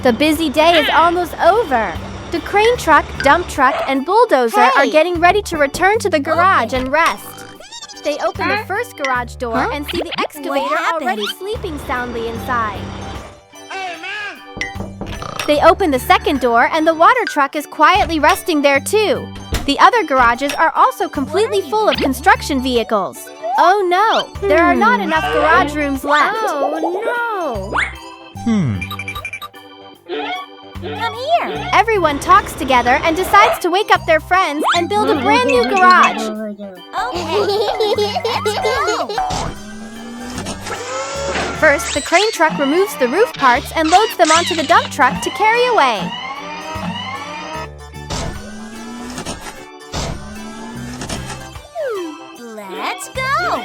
The busy day is almost over. The crane truck, dump truck, and bulldozer are getting ready to return to the garage and rest. They open the first garage door and see the excavator already sleeping soundly inside. They open the second door and the water truck is quietly resting there too. The other garages are also completely full of construction vehicles. Oh no, there are not enough garage rooms left. Oh no! Come here! Everyone talks together and decides to wake up their friends and build a brand new garage. Okay, let's go! First, the crane truck removes the roof parts and loads them onto the dump truck to carry away. Let's go!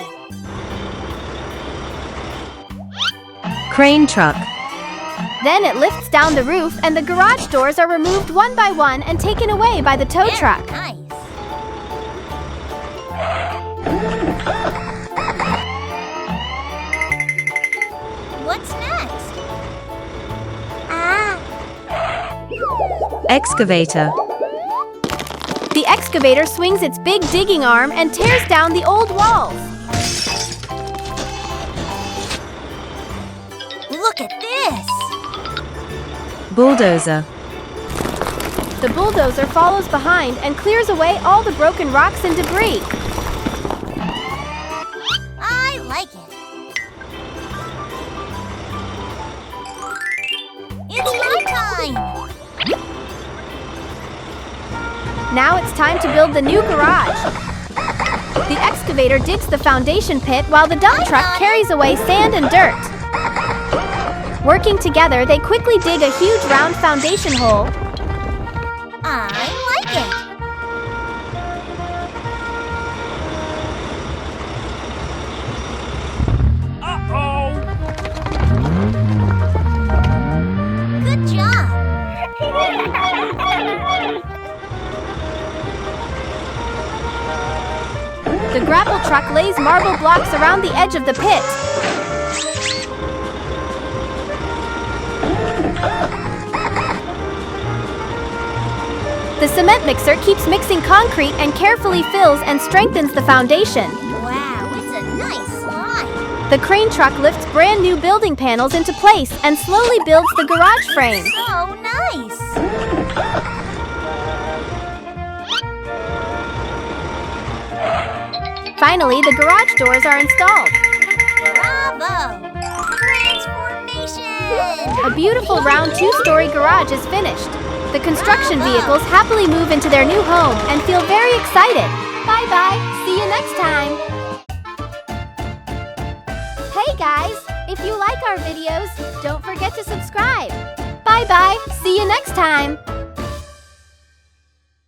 Crane truck. Then it lifts down the roof and the garage doors are removed one by one and taken away by the tow truck. Nice. What's next? Excavator. The excavator swings its big digging arm and tears down the old walls. Look at this! Bulldozer. The bulldozer follows behind and clears away all the broken rocks and debris. I like it. It's my time! Now it's time to build the new garage. The excavator digs the foundation pit while the dump truck carries away sand and dirt. Working together, they quickly dig a huge round foundation hole. I like it! Good job! The grapple truck lays marble blocks around the edge of the pit. The cement mixer keeps mixing concrete and carefully fills and strengthens the foundation. Wow, it's a nice slide! The crane truck lifts brand new building panels into place and slowly builds the garage frame. So nice! Finally, the garage doors are installed. Bravo! Transformation! A beautiful round two-story garage is finished. The construction vehicles happily move into their new home and feel very excited. Bye-bye. See you next time. Hey guys, if you like our videos, don't forget to subscribe. Bye-bye. See you next time.